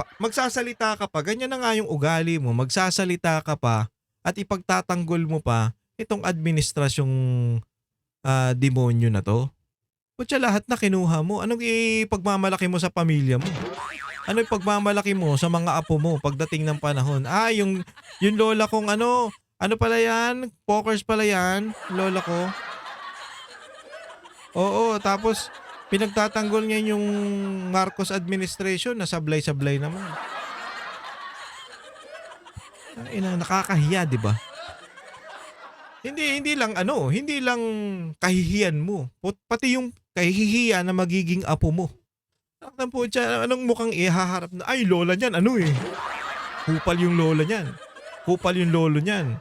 A: pa. Ganyan na nga yung ugali mo. Magsasalita ka pa at ipagtatanggol mo pa itong administrasyong demonyo na to. Kutsa lahat na kinuha mo. Anong ipagmamalaki mo sa pamilya mo? Ano ipagmamalaki mo sa mga apo mo pagdating ng panahon? Yung lola kong ano pala yan? Pokers pala yan, lola ko. Oo, tapos pinagtatanggol niya yung Marcos administration na sablay-sablay naman. Nakakahiya, di ba? Hindi lang kahihiyan mo. Pati yung kahihiya na magiging apo mo. Taktan po siya, anong mukhang ihaharap na, ay lola niyan, kupal yung lola niyan. Kupal yung lolo niyan.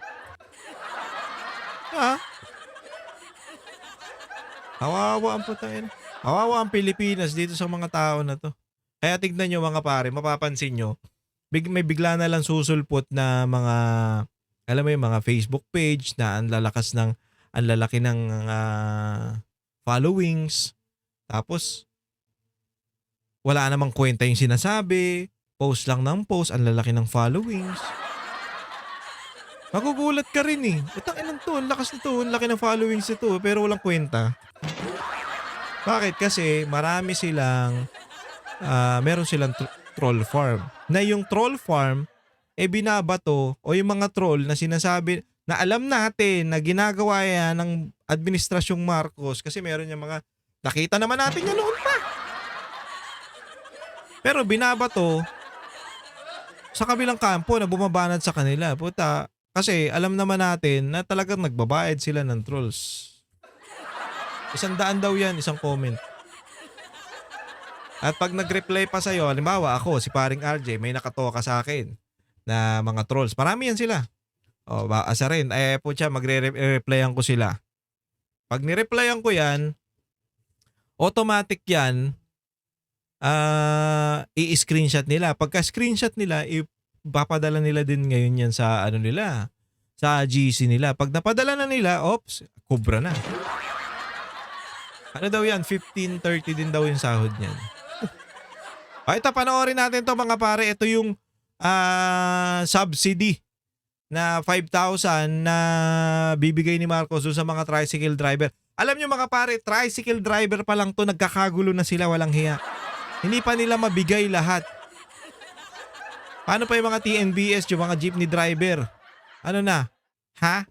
A: Kawawa ang putangin. Kawawa ang Pilipinas dito sa mga tao na to. Kaya tignan nyo mga pare, mapapansin nyo, may bigla na lang susulpot na mga, alam mo yung mga Facebook page na ang lalaki ng followings. Tapos, wala namang kwenta yung sinasabi. Post lang ng post, ang lalaki ng followings. Magugulat ka rin Utang inang to, ang lakas nito, ang laki ng followings nito, pero walang kwenta. Bakit? Kasi marami silang, meron silang troll farm. Na yung troll farm, binabato o yung mga troll na sinasabi, na alam natin na ginagawa yan ng administrasyong Marcos kasi meron yung mga, nakita naman natin yan noon pa. Pero binabato sa kabilang kampo na bumabanat sa kanila. Puta, kasi alam naman natin na talagang nagbabayad sila ng trolls. 100 daw yan, isang comment. At pag nag-reply pa sa'yo, halimbawa ako, si paring RJ, may nakatoka sa akin na mga trolls. Marami yan sila. O, asa rin. Pucha, magre-replyan ko sila. Pag nireplyan ko yan, automatic yan, i-screenshot nila. Pagka screenshot nila, ipapadala nila din ngayon yan sa nila, sa GC nila. Pag napadala na nila, ops, kubra na. Ano daw yan? 15.30 din daw yung sahod niyan. Ito, panoorin natin to mga pare. Ito yung subsidy na 5,000 na bibigay ni Marcos sa mga tricycle driver. Alam nyo mga pare, tricycle driver pa lang to, nagkakagulo na sila, walang hiya. Hindi pa nila mabigay lahat. Paano pa yung mga TNBS, yung mga jeepney driver? Ano na? Ha?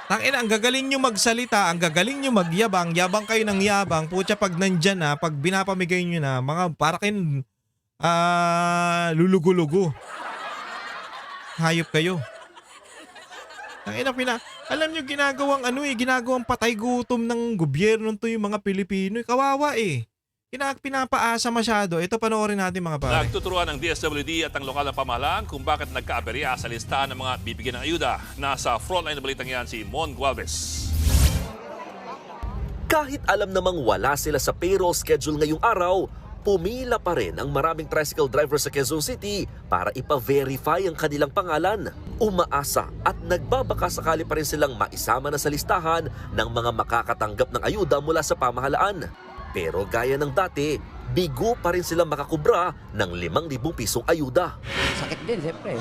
A: Tangina, ang gagaling nyo magsalita, ang gagaling nyo magyabang, yabang kayo ng yabang. Putya, pag nandyan na, pag binapamigay nyo na, mga para kayong lulugo-lugo. Hayop kayo. Tangina, alam nyo ginagawang ginagawang patay gutom ng gobyerno to yung mga Pilipino. Kawawa pinapaasa masyado. Ito, panoorin natin mga pare.
B: Nagtuturuan ng DSWD at ang lokal na pamahalaan kung bakit nagkaaberya sa listahan ng mga bibigyan ng ayuda. Nasa frontline na balitang yan si Mon Gualvez.
C: Kahit alam namang wala sila sa payroll schedule ngayong araw, pumila pa rin ang maraming tricycle drivers sa Quezon City para ipa-verify ang kanilang pangalan. Umaasa at nagbabaka sakali pa rin silang maisama na sa listahan ng mga makakatanggap ng ayuda mula sa pamahalaan. Pero gaya ng dati, bigo pa rin silang makakubra ng 5,000 pisong ayuda.
D: Sakit din, siyempre.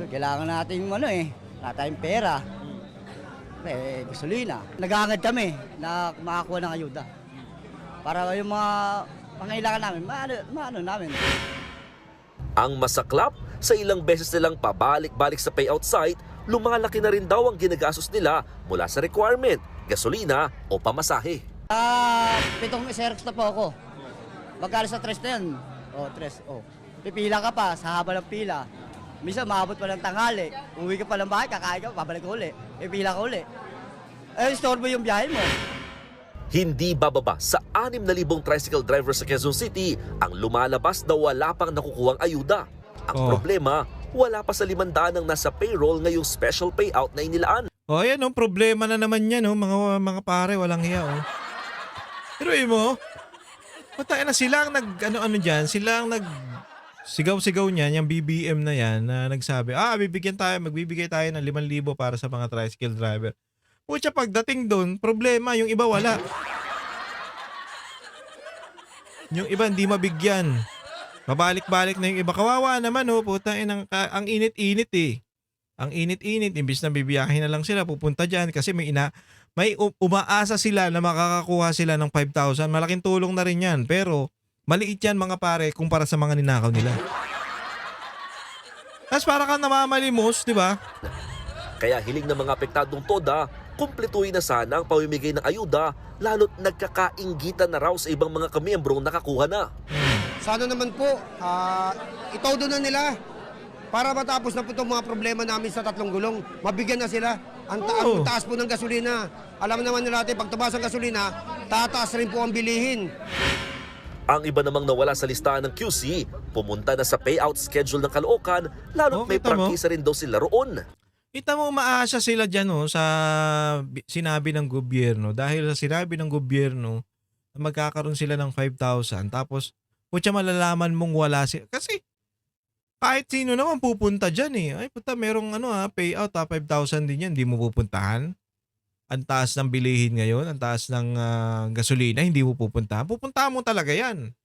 D: Kailangan natin wala tayong pera. Gasolina. Naghahangad kami na makakuha ng ayuda. Para yung mga pangailangan namin, maano namin.
C: Ang masaklap, sa ilang beses nilang pabalik-balik sa payout site, lumalaki na rin daw ang ginagastos nila mula sa requirement, gasolina o pamasahe.
D: 7 Xerox na po ako. Magkano sa tres na yan? Tres. Pipila ka pa sa haba ng pila. Minsan maabot pa ng tanghali. Uwi ka pa ng bahay, kakain ka, babalik ka uli. Pipila ka uli. Istorbo yung biyahe mo.
C: Hindi bababa sa 6,000 tricycle driver sa Quezon City ang lumalabas na wala pang nakukuhang ayuda. Ang problema, wala pa sa 500 ang nasa payroll ngayong special payout na inilaan.
A: Ayan, problema na naman yan, mga pare, walang hiya, Pero mo, patay na sila ang ano dyan, sila ang sigaw-sigaw niyan, yung BBM na yan, na nagsabi, magbibigay tayo ng 5,000 para sa mga tricycle driver. Pucha, pagdating doon, problema, yung iba wala. Yung iba hindi mabigyan. Mabalik-balik na yung iba. Kawawa naman, ang init-init Ang init-init, imbis na bibiyahin na lang sila, pupunta dyan kasi may umaasa sila na makakakuha sila ng 5,000. Malaking tulong na rin yan. Pero, maliit yan mga pare kumpara sa mga ninakaw nila. Tapos para kang namamalimos, di ba?
C: Kaya hiling ng mga apektadong TODA, kumpletuhin na sana ang pamimigay ng ayuda, lalo't nagkakainggitan na raw sa ibang mga kamiyembrong nakakuha na.
E: Sana naman po, itodo na nila para matapos na po itong mga problema namin sa 3 gulong. Mabigyan na sila. Ang taas po ng gasolina. Alam naman nila natin, pag tumaas ang gasolina, tataas rin po ang bilihin.
C: Ang iba namang nawala sa listahan ng QC, pumunta na sa payout schedule ng Caloocan, lalo't may prangkisa rin daw sila roon.
A: Kita mo, umaasa sila dyan sa sinabi ng gobyerno. Dahil sa sinabi ng gobyerno, magkakaroon sila ng 5,000. Tapos, putya malalaman mong wala sila. Kasi, kahit sino naman pupunta dyan Ay, puta, merong payout 5,000 din yan. Hindi mo pupuntahan. Ang taas ng bilihin ngayon, ang taas ng gasolina, hindi mo pupuntahan. Pupuntahan mo talaga yan.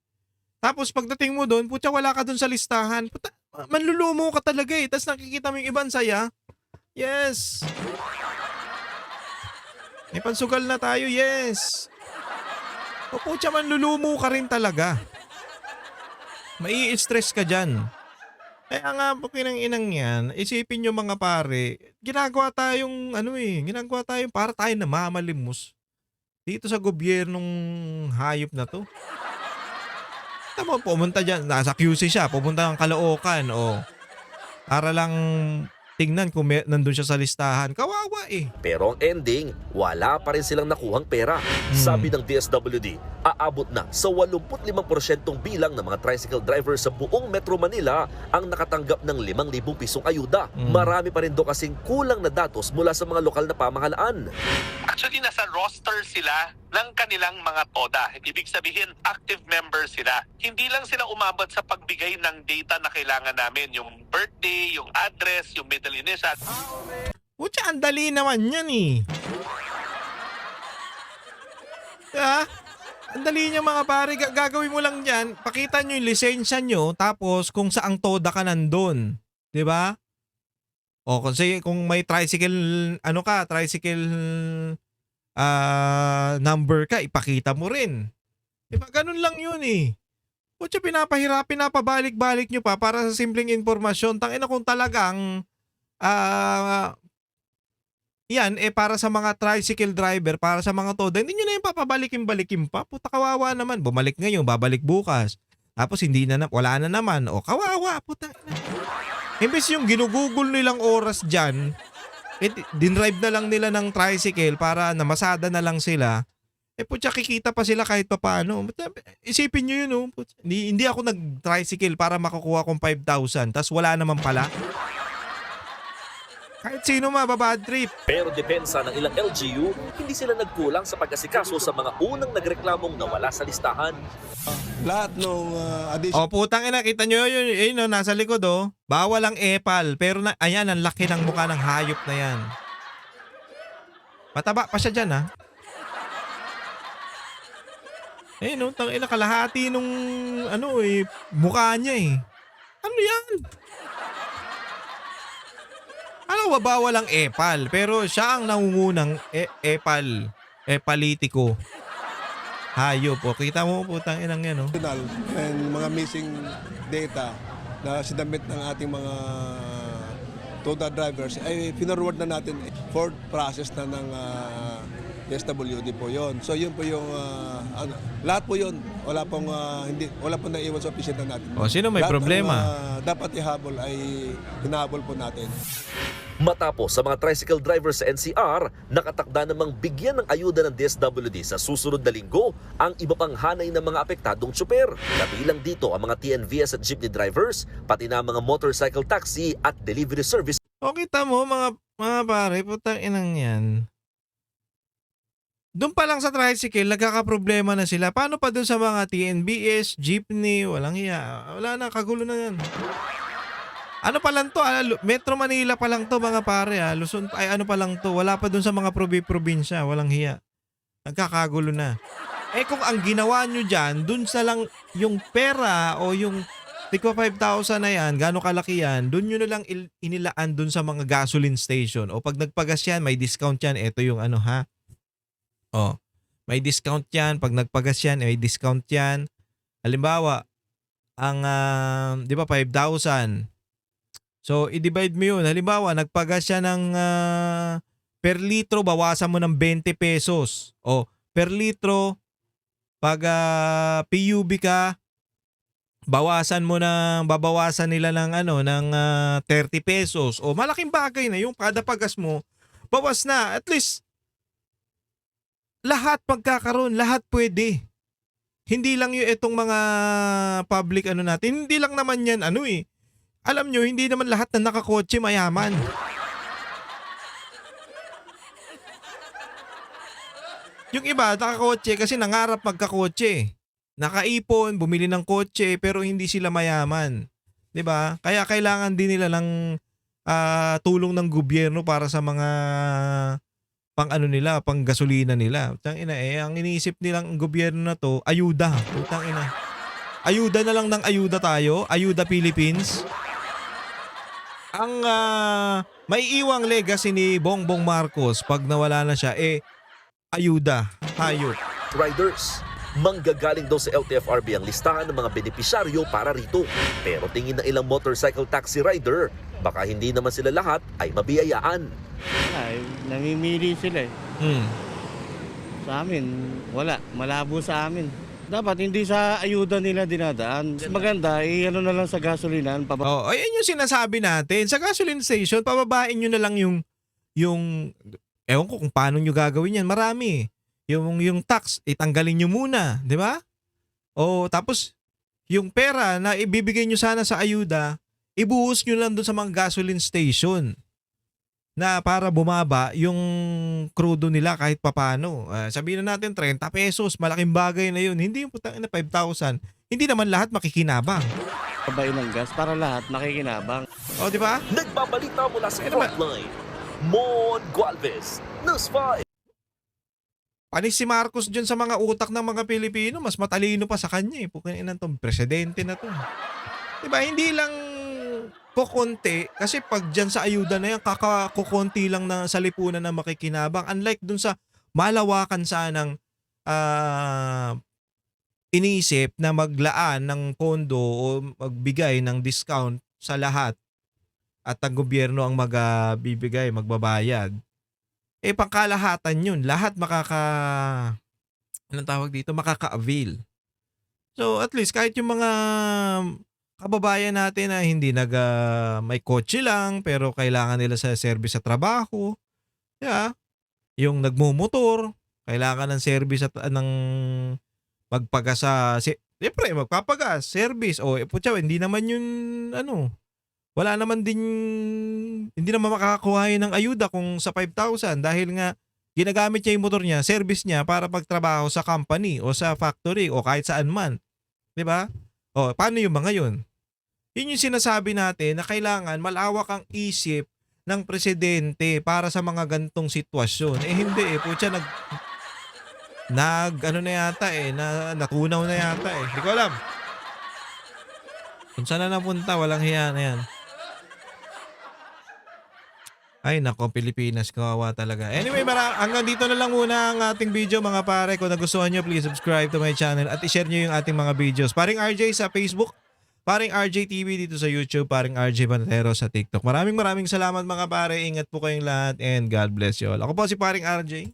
A: Tapos, pagdating mo doon, putya wala ka doon sa listahan. Puta, manlulumo ka talaga Tapos nakikita mo yung ibang saya. Yes. May pansugal na tayo, yes. O putya, manlulumo ka rin talaga. Mai-stress ka dyan. Kaya nga, inang yan, isipin nyo mga pare, ginagawa tayong para tayo namamalimos dito sa gobyernong hayop na to. Tama, pumunta dyan, nasa QC siya, pupunta ng Caloocan, para lang tingnan kung nandun siya sa listahan. Kawawa
C: Pero ang ending, wala pa rin silang nakuhang pera. Sabi ng DSWD, aabot na sa 85% bilang ng mga tricycle driver sa buong Metro Manila ang nakatanggap ng 5,000 pisong ayuda. Marami pa rin daw kasing kulang na datos mula sa mga lokal na pamahalaan.
F: Actually, nasa roster sila ng kanilang mga TODA. Ibig sabihin, active members sila. Hindi lang sila umabot sa pagbigay ng data na kailangan namin. Yung birthday, yung address, yung middle initial.
A: Putya, ang dali naman yan Ang dali niya mga pare, gagawin mo lang dyan, pakita nyo yung lisensya nyo, tapos kung saang TODA ka nandun. Diba? O kung may tricycle, number ka, ipakita mo rin. Diba? Ganun lang yun Putya, pinapabalik-balik nyo pa para sa simpleng informasyon. Tangina kung talagang yan, para sa mga tricycle driver, para sa mga TODA, hindi nyo na yung papabalikin-balikin pa. Puta, kawawa naman. Bumalik ngayon, babalik bukas. Tapos wala na naman. O, kawawa. Puta. Imbes yung ginugugol nilang oras dyan, dinrive na lang nila ng tricycle para namasada na lang sila. Putya, kikita pa sila kahit pa paano. Isipin nyo yun, Hindi ako nag-tricycle para makukuha kong 5,000. Tapos wala naman pala. Kahit sino mababad trip.
C: Pero depensa ng ilang LGU, hindi sila nagkulang sa pag-asikaso sa mga unang nagreklamong nawala sa listahan.
G: Lahat ng additional...
A: Putang ina, kita nyo yun, nasa likod Bawal ang epal. Pero ayan, ang laki ng mukha ng hayop na yan. Mataba pa siya dyan tangina, kalahati nung mukha niya Ano yan? Bawal ang epal, pero siya ang nangungunang epalitiko. Hayop Kita mo putang inang yan
G: and mga missing data na sinamit ng ating mga TODA drivers ay pinorward na natin for process na ng SWD po yon. So yun po yung lahat po yun. Wala pong naiwan sa opisina natin.
A: O, sino may
G: Lahat
A: problema?
G: ng, dapat ihabol ay hinahabol po natin.
C: Matapos sa mga tricycle drivers sa NCR, nakatakda namang bigyan ng ayuda ng DSWD sa susunod na linggo ang iba pang hanay ng mga apektadong tsuper. Kabilang dito ang mga TNVS at jeepney drivers, pati na mga motorcycle taxi at delivery service.
A: O kita mo mga pare, putang inang yan. Doon pa lang sa tricycle, nagkakaproblema na sila. Paano pa doon sa mga TNBS, jeepney, walang hiya. Wala na, kagulo na yan. Ano pa lang to? Metro Manila pa lang to mga pare. Luzon, ay ano pa lang to? Wala pa doon sa mga probinsya, walang hiya. Nagkakagulo na. Eh kung ang ginawa nyo dyan, doon sa lang yung pera o yung tigwa 5,000 na yan, gano'ng kalaki yan, doon nyo na lang inilaan doon sa mga gasoline station. O pag nagpagas yan, may discount yan. Ito yung ano ha. O, may discount yan. Pag nagpagas yan, may discount yan. Halimbawa, ang, di ba 5,000. So, i-divide mo yun. Halimbawa, nagpagas siya ng per litro, bawasan mo ng 20 pesos. O, per litro, pag PUB ka, babawasan nila ng ng 30 pesos. O, malaking bagay na yung kada pagas mo, bawas na. At least, lahat magkakaroon, lahat pwede. Hindi lang yung itong mga public natin. Hindi lang naman yan alam nyo, hindi naman lahat na nakakotse mayaman. Yung iba, nakakotse kasi nangarap magkakotse. Nakaipon, bumili ng kotse, pero hindi sila mayaman. 'Di ba? Kaya kailangan din nila ng tulong ng gobyerno para sa mga pang gasolina nila. Tangina ang iniisip nilang gobyerno na to, ayuda. Tangina. Ayuda na lang ng ayuda tayo, ayuda Philippines. Ang maiiwang legacy ni Bongbong Marcos pag nawala na siya, ayuda, hayop.
C: Riders, manggagaling daw sa LTFRB ang listahan ng mga benepisyaryo para rito. Pero tingin ng ilang motorcycle taxi rider, baka hindi naman sila lahat ay mabiyayaan.
H: Ay, namimili sila Sa amin, wala. Malabo sa amin. Dapat hindi sa ayuda nila dinadaan. Maganda, na lang sa gasolinan.
A: Oh, ayan yung sinasabi natin. Sa gasoline station, pababain nyo na lang yung ewan ko kung paano nyo gagawin yan. Marami. Yung tax, itanggalin nyo muna. Di ba? O tapos, yung pera na ibibigay nyo sana sa ayuda, ibuhos nyo lang doon sa mga gasoline station na para bumaba yung krudo nila kahit papano. Sabihin na natin 30 pesos, malaking bagay na yun. Hindi yung putang na 5,000. Hindi naman lahat makikinabang.
H: Pabain ng gas para lahat makikinabang.
A: O, di ba?
C: Nagbabalita mula sa Frontline, Mon Gualvez, News 5.
A: Panis si Marcos dyan sa mga utak ng mga Pilipino, mas matalino pa sa kanya Pukin tong presidente na to. Diba? Hindi lang kukunti kasi pag dyan sa ayuda na yan, kukunti lang na sa lipunan na makikinabang. Unlike dun sa malawakan sanang iniisip na maglaan ng pondo o magbigay ng discount sa lahat at ang gobyerno ang magbibigay, magbabayad. Pangkalahatan yun. Lahat makaka-avail. So at least kahit yung mga kababayan natin na hindi may kotse lang pero kailangan nila sa service sa trabaho. Yeah. Yung nagmumotor, kailangan ng service at ng magpagas siyempre magpapagas, service. Putya, hindi naman yun wala naman din, hindi naman makakakuha yun ng ayuda kung sa 5,000 dahil nga ginagamit niya yung motor niya, service niya para pagtrabaho sa company o sa factory o kahit saan man. 'Di ba? Paano yung mga yun? Yun yung sinasabi natin na kailangan malawak ang isip ng presidente para sa mga gantong sitwasyon. Hindi putya natunaw na yata Hindi ko alam. Kung saan na napunta, walang hiya na yan. Ay nako, Pilipinas, kawawa talaga. Anyway, hanggang dito na lang muna ang ating video mga pare. Kung nagustuhan nyo, please subscribe to my channel at i-share nyo yung ating mga videos. Paring RJ sa Facebook, Paring RJ TV dito sa YouTube, paring RJ Banatero sa TikTok. Maraming salamat mga pare. Ingat po kayong lahat and God bless you all. Ako po si paring RJ.